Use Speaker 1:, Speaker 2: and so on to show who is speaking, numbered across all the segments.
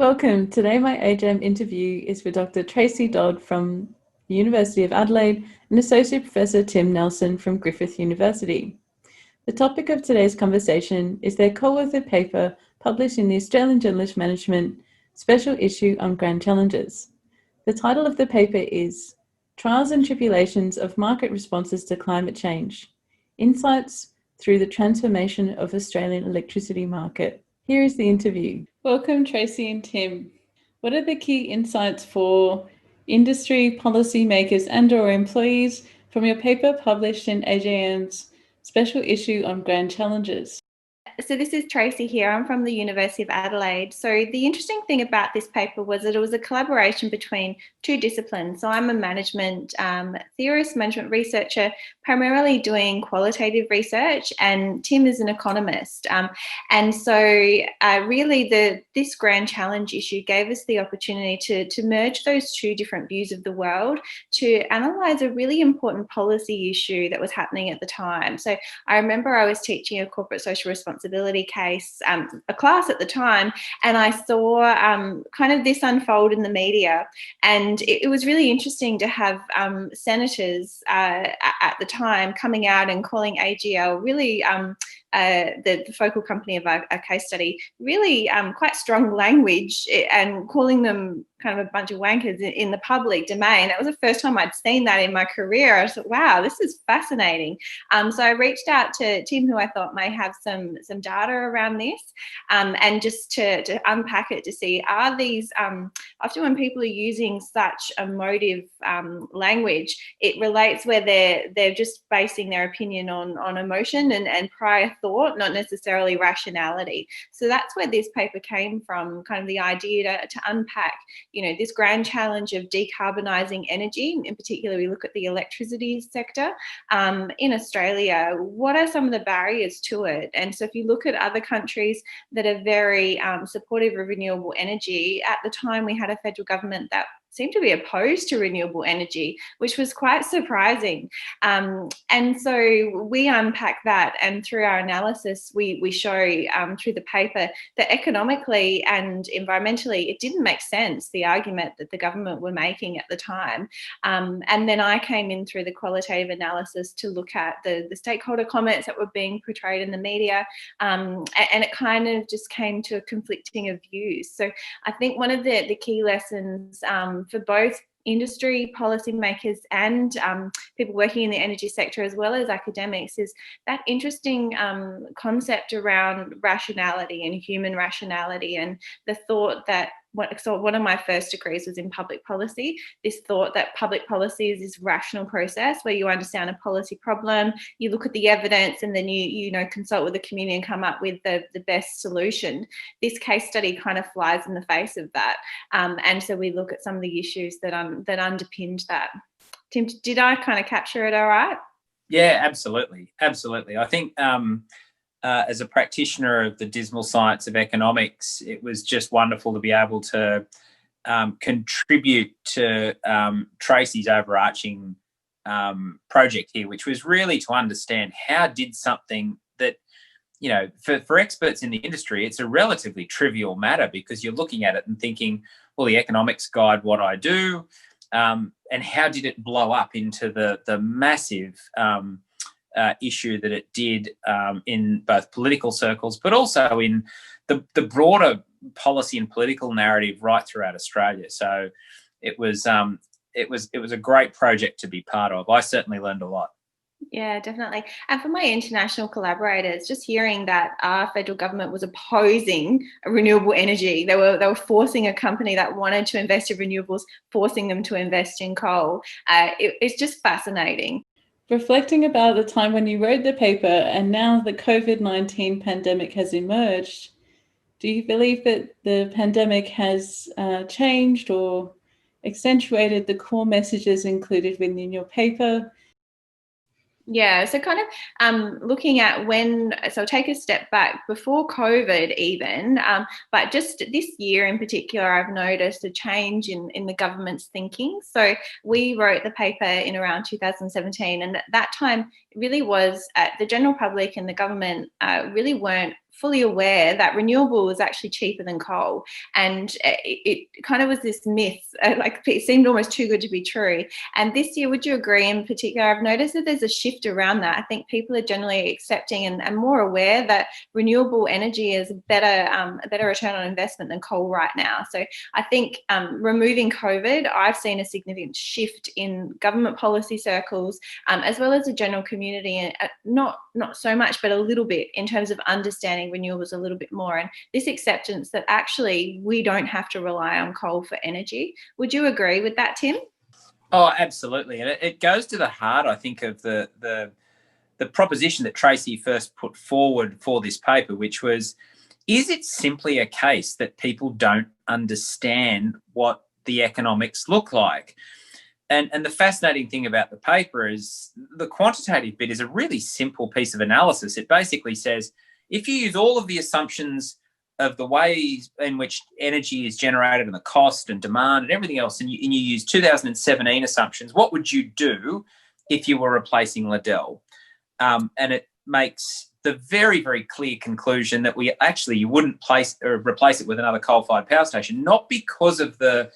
Speaker 1: Welcome. Today my AJM interview is with Dr. Tracey Dodd from the University of Adelaide and Associate Professor Tim Nelson from Griffith University. The topic of today's conversation is their co-authored paper published in the Australian Journal of Management special issue on Grand Challenges. The title of the paper is Trials and Tribulations of Market Responses to Climate Change: Insights through the Transformation of Australian Electricity Market. Here is the interview. Welcome, Tracey and Tim. What are the key insights for industry, policymakers and/or employees from your paper published in AJM's special issue on Grand Challenges?
Speaker 2: So this is Tracey here. I'm from the University of Adelaide. So the interesting thing about this paper was that it was a collaboration between two disciplines. So I'm a management theorist, management researcher, primarily doing qualitative research, and Tim is an economist. And so really this grand challenge issue gave us the opportunity to merge those two different views of the world to analyse a really important policy issue that was happening at the time. So I remember I was teaching a corporate social responsibility case, a class at the time, and I saw kind of this unfold in the media, and it was really interesting to have senators at the time coming out and calling AGL really the focal company of our case study, really quite strong language, and calling them kind of a bunch of wankers in the public domain. That was the first time I'd seen that in my career. I thought, wow, this is fascinating. So I reached out to Tim, who I thought may have some data around this, and just to unpack it to see, are these, often when people are using such emotive language, it relates where they're just basing their opinion on emotion and prior thought, not necessarily rationality. So that's where this paper came from, kind of the idea to unpack, this grand challenge of decarbonising energy. In particular, we look at the electricity sector in Australia. What are some of the barriers to it? And so if you look at other countries that are very supportive of renewable energy, at the time we had a federal government that seemed to be opposed to renewable energy, which was quite surprising. And so we unpack that, and through our analysis, we show through the paper that economically and environmentally, it didn't make sense, the argument that the government were making at the time. And then I came in through the qualitative analysis to look at the stakeholder comments that were being portrayed in the media, and it kind of just came to a conflicting of views. So I think one of the key lessons for both industry, policymakers and people working in the energy sector, as well as academics, is that interesting concept around rationality and human rationality, and the thought that one of my first degrees was in public policy, this thought that public policy is this rational process where you understand a policy problem, you look at the evidence, and then you consult with the community and come up with the best solution. This case study kind of flies in the face of that, and so we look at some of the issues that underpinned that. Tim, did I kind of capture it all right?
Speaker 3: Yeah, absolutely. I think as a practitioner of the dismal science of economics, it was just wonderful to be able to contribute to Tracey's overarching project here, which was really to understand how did something that, for experts in the industry, it's a relatively trivial matter because you're looking at it and thinking, well, the economics guide what I do, and how did it blow up into the massive issue that it did in both political circles, but also in the broader policy and political narrative right throughout Australia. So it was a great project to be part of. I certainly learned a lot.
Speaker 2: Yeah, definitely. And for my international collaborators, just hearing that our federal government was opposing renewable energy, they were forcing a company that wanted to invest in renewables, forcing them to invest in coal. It's just fascinating.
Speaker 1: Reflecting about the time when you wrote the paper and now the COVID-19 pandemic has emerged, do you believe that the pandemic has changed or accentuated the core messages included within your paper?
Speaker 2: Yeah, so kind of looking at so take a step back before COVID even, but just this year in particular, I've noticed a change in the government's thinking. So we wrote the paper in around 2017, and at that time it really was the general public and the government really weren't fully aware that renewable is actually cheaper than coal. And it kind of was this myth, like it seemed almost too good to be true. And this year, would you agree in particular, I've noticed that there's a shift around that. I think people are generally accepting and more aware that renewable energy is a better return on investment than coal right now. So I think removing COVID, I've seen a significant shift in government policy circles, as well as the general community, and not so much, but a little bit in terms of understanding renewables a little bit more, and this acceptance that actually we don't have to rely on coal for energy. Would you agree with that, Tim?
Speaker 3: Oh, absolutely. And it goes to the heart, I think, of the proposition that Tracey first put forward for this paper, which was, is it simply a case that people don't understand what the economics look like? And the fascinating thing about the paper is the quantitative bit is a really simple piece of analysis. It basically says, if you use all of the assumptions of the ways in which energy is generated and the cost and demand and everything else, and you use 2017 assumptions, what would you do if you were replacing Liddell? And it makes the very, very clear conclusion that you wouldn't replace it with another coal-fired power station, not because of the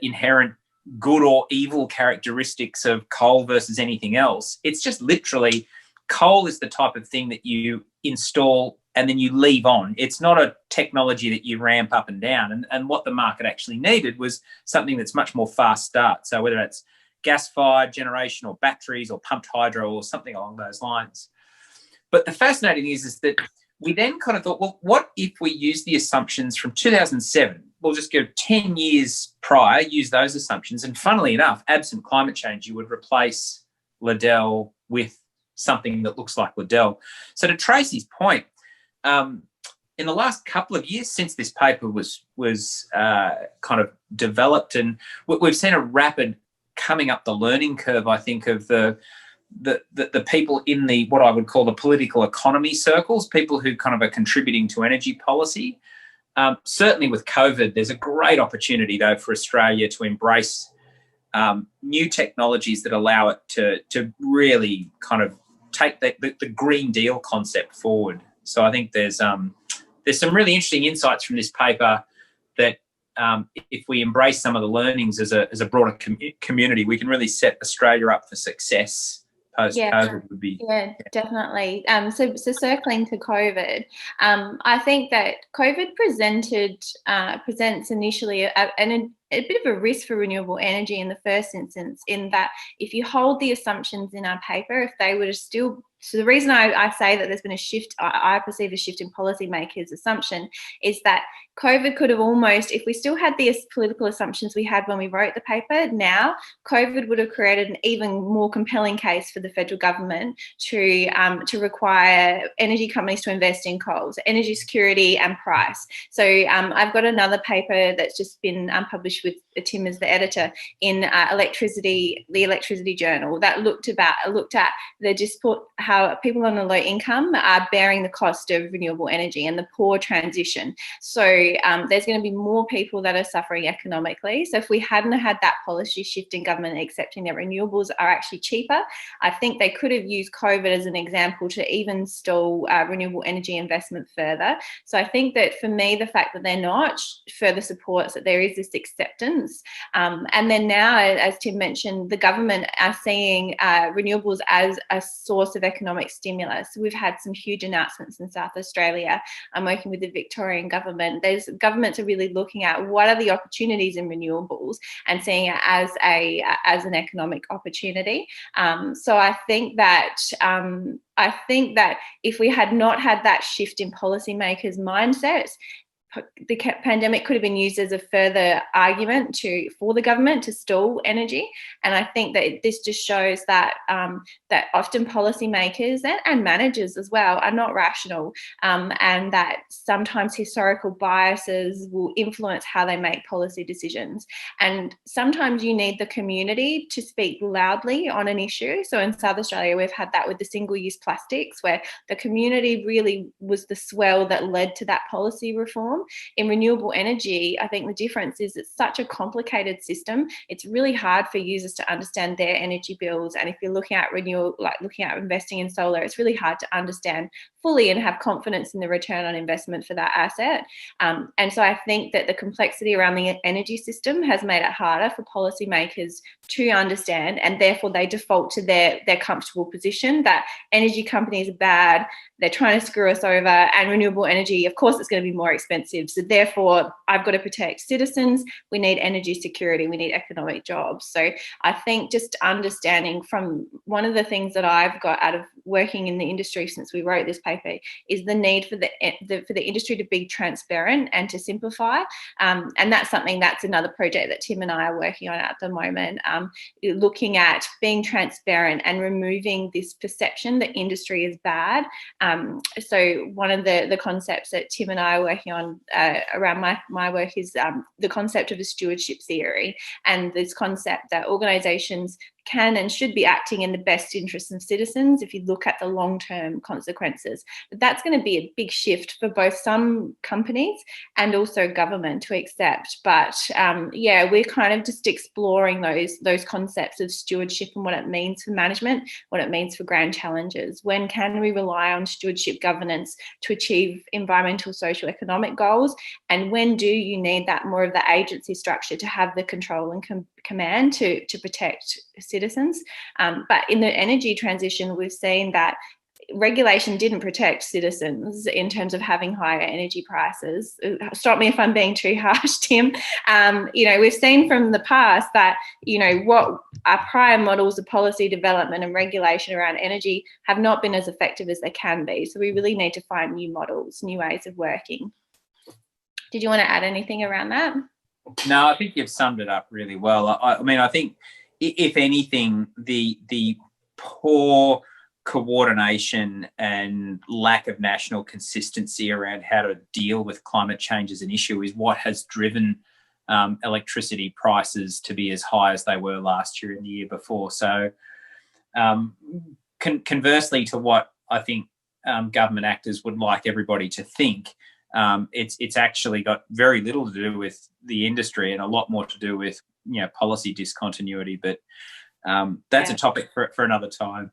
Speaker 3: inherent good or evil characteristics of coal versus anything else. It's just literally coal is the type of thing that you install and then you leave on. It's not a technology that you ramp up and down. And what the market actually needed was something that's much more fast start. So whether it's gas-fired generation or batteries or pumped hydro or something along those lines. But the fascinating thing is that we then kind of thought, well, what if we use the assumptions from 2007? We'll just go 10 years prior, use those assumptions. And funnily enough, absent climate change, you would replace Liddell with something that looks like Liddell. So to Tracey's point, in the last couple of years since this paper was kind of developed, and we've seen a rapid coming up the learning curve, I think, of the people in the what I would call the political economy circles, people who kind of are contributing to energy policy. Certainly with COVID, there's a great opportunity, though, for Australia to embrace new technologies that allow it to really kind of take the Green Deal concept forward. So I think there's some really interesting insights from this paper that if we embrace some of the learnings as a broader community, we can really set Australia up for success post-COVID. Would be
Speaker 2: definitely. So circling to COVID, I think that COVID presents initially a bit of a risk for renewable energy in the first instance, in that if you hold the assumptions in our paper, if they were to still, so the reason I say that there's been a shift, I perceive a shift in policymakers' assumption, is that COVID could have almost, if we still had the political assumptions we had when we wrote the paper, now COVID would have created an even more compelling case for the federal government to require energy companies to invest in coal, so energy security and price. So I've got another paper that's just been published with Tim as the editor in the Electricity Journal that looked at how people on a low income are bearing the cost of renewable energy and the poor transition. So there's going to be more people that are suffering economically. So if we hadn't had that policy shift in government accepting that renewables are actually cheaper, I think they could have used COVID as an example to even stall renewable energy investment further. So I think that for me, the fact that they're not further supports that there is this acceptance. And then now, as Tim mentioned, the government are seeing renewables as a source of economic stimulus. We've had some huge announcements in South Australia. I'm working with the Victorian government. Governments are really looking at what are the opportunities in renewables and seeing it as an economic opportunity. So I think that if we had not had that shift in policymakers' mindsets, the pandemic could have been used as a further argument for the government to stall energy. And I think that this just shows that that often policymakers and managers as well are not rational, and that sometimes historical biases will influence how they make policy decisions. And sometimes you need the community to speak loudly on an issue. So in South Australia, we've had that with the single-use plastics, where the community really was the swell that led to that policy reform. from. In renewable energy, I think the difference is it's such a complicated system. It's really hard for users to understand their energy bills. And if you're looking at renewable, like looking at investing in solar, it's really hard to understand fully and have confidence in the return on investment for that asset. And so I think that the complexity around the energy system has made it harder for policymakers to understand, and therefore they default to their comfortable position that energy companies are bad, they're trying to screw us over, and renewable energy, of course, it's going to be more expensive. So therefore, I've got to protect citizens. We need energy security. We need economic jobs. So I think just understanding, from one of the things that I've got out of working in the industry since we wrote this paper is the need for the industry to be transparent and to simplify. And that's another project that Tim and I are working on at the moment, looking at being transparent and removing this perception that industry is bad. So one of the concepts that Tim and I are working on around my work is the concept of a stewardship theory, and this concept that organisations can and should be acting in the best interests of citizens if you look at the long-term consequences. But that's going to be a big shift for both some companies and also government to accept. But we're kind of just exploring those concepts of stewardship and what it means for management, what it means for grand challenges. When can we rely on stewardship governance to achieve environmental, social, economic goals? And when do you need that more of the agency structure to have the control and command to protect citizens? But in the energy transition, we've seen that regulation didn't protect citizens in terms of having higher energy prices. Stop me if I'm being too harsh, Tim. We've seen from the past that, what our prior models of policy development and regulation around energy have not been as effective as they can be. So we really need to find new models, new ways of working. Did you want to add anything around that?
Speaker 3: No, I think you've summed it up really well. I think, if anything, the poor coordination and lack of national consistency around how to deal with climate change as an issue is what has driven electricity prices to be as high as they were last year and the year before. So conversely to what I think government actors would like everybody to think, it's actually got very little to do with the industry and a lot more to do with policy discontinuity. But that's a topic for another time.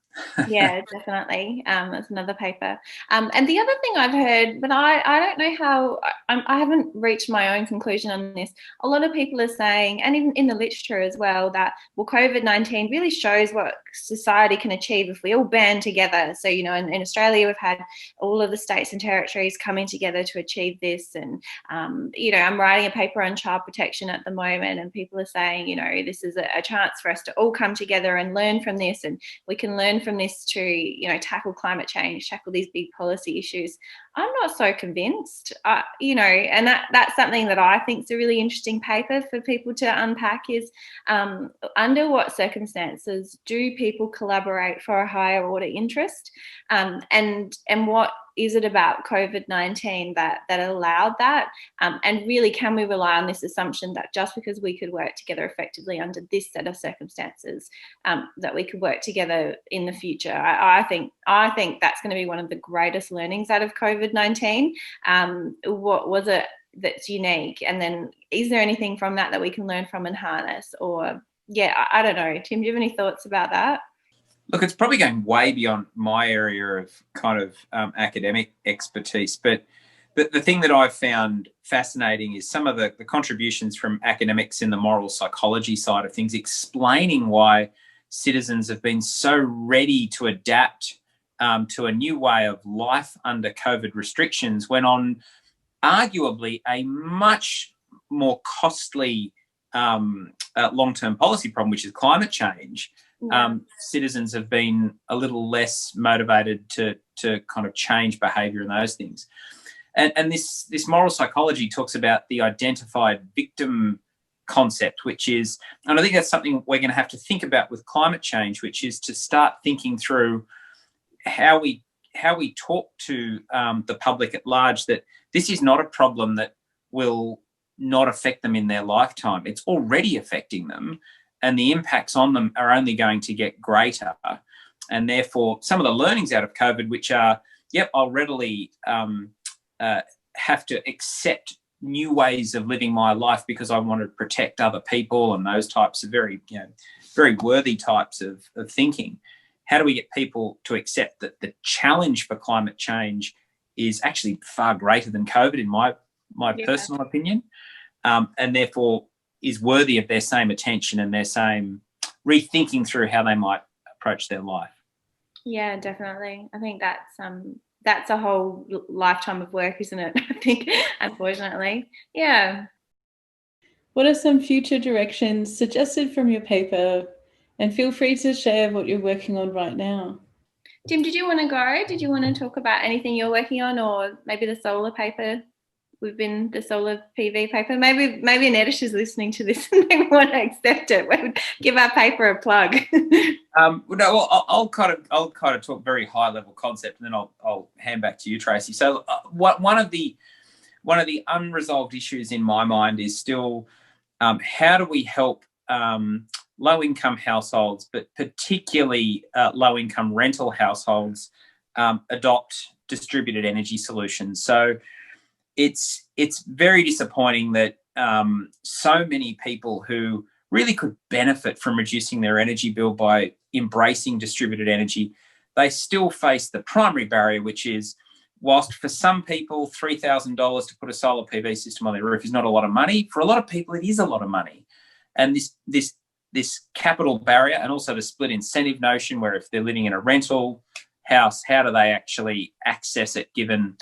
Speaker 2: Yeah, definitely. That's another paper. And the other thing I've heard, but I don't know how, I haven't reached my own conclusion on this. A lot of people are saying, and even in the literature as well, that, well, COVID-19 really shows what society can achieve if we all band together. So, in Australia, we've had all of the states and territories coming together to achieve this. And, I'm writing a paper on child protection at the moment, and people are saying, this is a chance for us to all come together and learn from this, and we can learn from this to tackle climate change, tackle these big policy issues. I'm not so convinced, and that's something that I think is a really interesting paper for people to unpack is under what circumstances do people collaborate for a higher order interest, and what is it about COVID-19 that allowed that? And really, can we rely on this assumption that just because we could work together effectively under this set of circumstances, that we could work together in the future? I think that's going to be one of the greatest learnings out of COVID-19. What was it that's unique? And then is there anything from that we can learn from and harness? Or, I don't know. Tim, do you have any thoughts about that?
Speaker 3: Look, it's probably going way beyond my area of kind of academic expertise, but the thing that I've found fascinating is some of the contributions from academics in the moral psychology side of things, explaining why citizens have been so ready to adapt to a new way of life under COVID restrictions, when on arguably a much more costly long-term policy problem, which is climate change. Citizens have been a little less motivated to kind of change behaviour and those things. And this moral psychology talks about the identified victim concept, which is, and I think that's something we're going to have to think about with climate change, which is to start thinking through how we talk to the public at large, that this is not a problem that will not affect them in their lifetime. It's already affecting them, and the impacts on them are only going to get greater. And therefore, some of the learnings out of COVID, which are, I'll readily have to accept new ways of living my life because I want to protect other people and those types of very worthy types of thinking. How do we get people to accept that the challenge for climate change is actually far greater than COVID, in my personal opinion, and therefore is worthy of their same attention and their same rethinking through how they might approach their life?
Speaker 2: Yeah, definitely. I think that's a whole lifetime of work, isn't it? I think, unfortunately. Yeah.
Speaker 1: What are some future directions suggested from your paper? And feel free to share what you're working on right now.
Speaker 2: Tim, did you want to go? Did you want to talk about anything you're working on, or maybe the solar paper? The solar PV paper. Maybe an editor's listening to this and they want to accept it. We would give our paper a plug.
Speaker 3: I'll kind of talk very high level concept, and then I'll hand back to you, Tracey. So, one of the unresolved issues in my mind is still how do we help low income households, but particularly low income rental households, adopt distributed energy solutions. So it's very disappointing that so many people who really could benefit from reducing their energy bill by embracing distributed energy, they still face the primary barrier, which is, whilst for some people $3,000 to put a solar PV system on their roof is not a lot of money, for a lot of people it is a lot of money. And this capital barrier, and also the split incentive notion, where if they're living in a rental house, how do they actually access it, given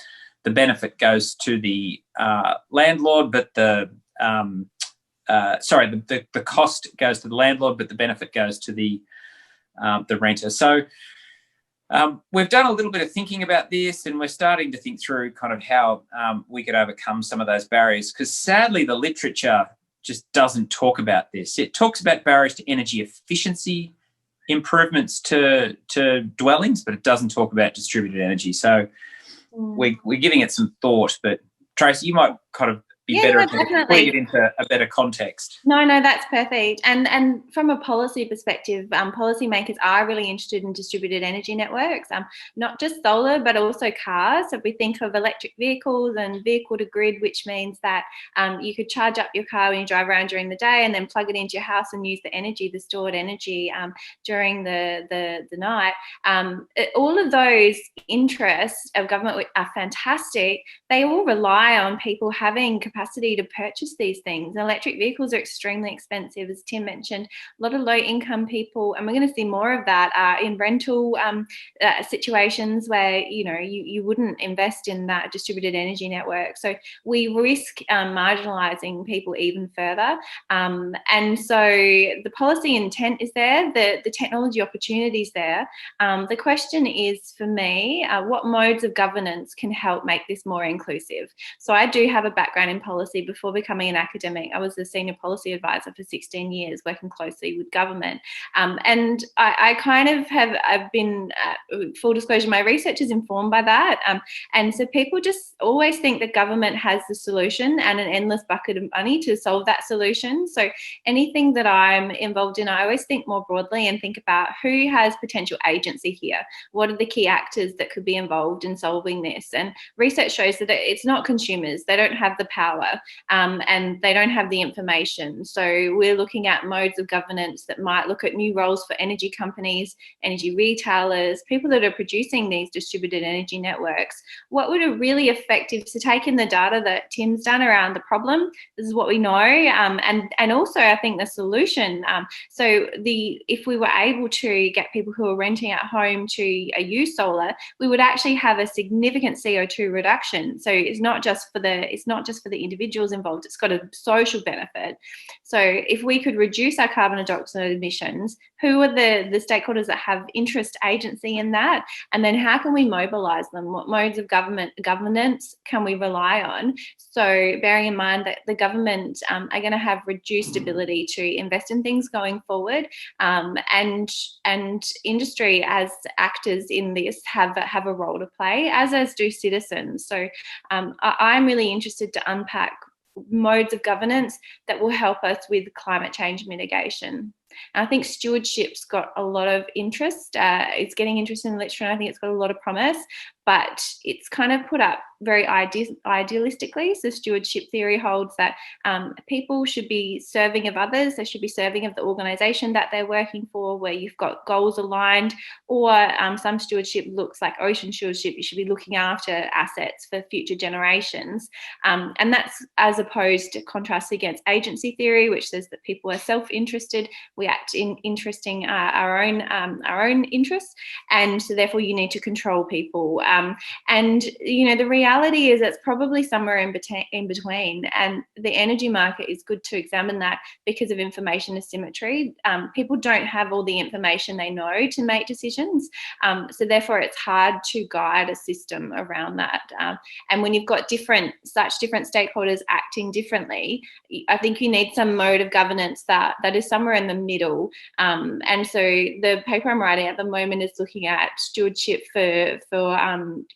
Speaker 3: the benefit goes to the landlord, but the cost goes to the landlord, but the benefit goes to the renter. So we've done a little bit of thinking about this, and we're starting to think through kind of how we could overcome some of those barriers, because sadly the literature just doesn't talk about this. It talks about barriers to energy efficiency, improvements to dwellings, but it doesn't talk about distributed energy. So we're giving it some thought, but Tracey, you might kind of be better at putting it into a better context.
Speaker 2: No, that's perfect. And from a policy perspective, policymakers are really interested in distributed energy networks, not just solar, but also cars. So if we think of electric vehicles and vehicle to grid, which means that you could charge up your car when you drive around during the day and then plug it into your house and use the stored energy during the night. All of those interests of government are fantastic. They all rely on people having capacity to purchase these things. Electric vehicles are extremely expensive, as Tim mentioned. A lot of low-income people, and we're going to see more of that in rental situations where you wouldn't invest in that distributed energy network. So we risk marginalising people even further. And so the policy intent is there, the technology opportunity is there. The question is, for me, what modes of governance can help make this more inclusive? So I do have a background in policy. Before becoming an academic, I was a senior policy advisor for 16 years, working closely with government. And I kind of I've been, full disclosure, my research is informed by that. And so people just always think that government has the solution and an endless bucket of money to solve that solution. So anything that I'm involved in, I always think more broadly and think about who has potential agency here. What are the key actors that could be involved in solving this? And research shows that it's not consumers. They don't have the power and they don't have the information. So we're looking at modes of governance that might look at new roles for energy companies, energy retailers, people that are producing these distributed energy networks. What would a really effective, so taking the data that Tim's done around the problem, this is what we know, and also I think the solution. So if we were able to get people who are renting at home to use solar, we would actually have a significant CO2 reduction. So it's not just for the individuals involved, it's got a social benefit. So if we could reduce our carbon dioxide emissions, who are the stakeholders that have interest agency in that? And then how can we mobilise them? What modes of governance can we rely on? So bearing in mind that the government are going to have reduced ability to invest in things going forward, and industry as actors in this have a role to play, as do citizens. So I'm really interested to unpack modes of governance that will help us with climate change mitigation. And I think stewardship's got a lot of interest. It's getting interest in the literature, and I think it's got a lot of promise, but it's kind of put up very idealistically. So stewardship theory holds that people should be serving of others. They should be serving of the organisation that they're working for, where you've got goals aligned, or some stewardship looks like ocean stewardship. You should be looking after assets for future generations. And that's as opposed to contrast against agency theory, which says that people are self-interested. We act in interesting our own interests, and so therefore you need to control people. And the reality is it's probably somewhere in between. And the energy market is good to examine that because of information asymmetry. People don't have all the information they know to make decisions. So therefore it's hard to guide a system around that. And when you've got such different stakeholders acting differently, I think you need some mode of governance that is somewhere in the middle. And so the paper I'm writing at the moment is looking at stewardship for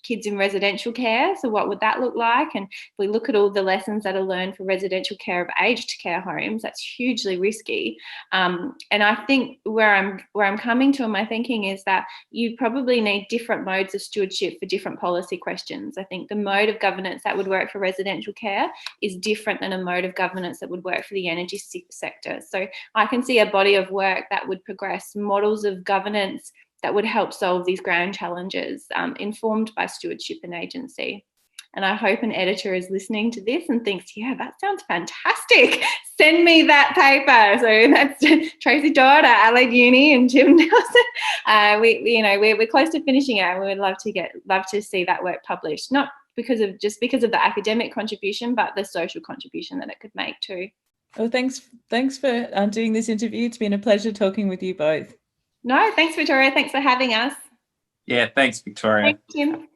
Speaker 2: kids in residential care. So what would that look like? And if we look at all the lessons that are learned for residential care of aged care homes, that's hugely risky. And I think where I'm coming to in my thinking is that you probably need different modes of stewardship for different policy questions. I think the mode of governance that would work for residential care is different than a mode of governance that would work for the energy sector. So I can see a body of work that would progress models of governance that would help solve these grand challenges, informed by stewardship and agency. And I hope an editor is listening to this and thinks, yeah, that sounds fantastic. Send me that paper. So that's Tracey Dodd at Adelaide Uni and Tim Nelson. We're close to finishing it, and we would love to see that work published, not because of the academic contribution, but the social contribution that it could make too.
Speaker 1: Oh, thanks for doing this interview. It's been a pleasure talking with you both.
Speaker 2: No, thanks, Victoria. Thanks for having us.
Speaker 3: Yeah, thanks, Victoria.
Speaker 2: Thanks, Tim.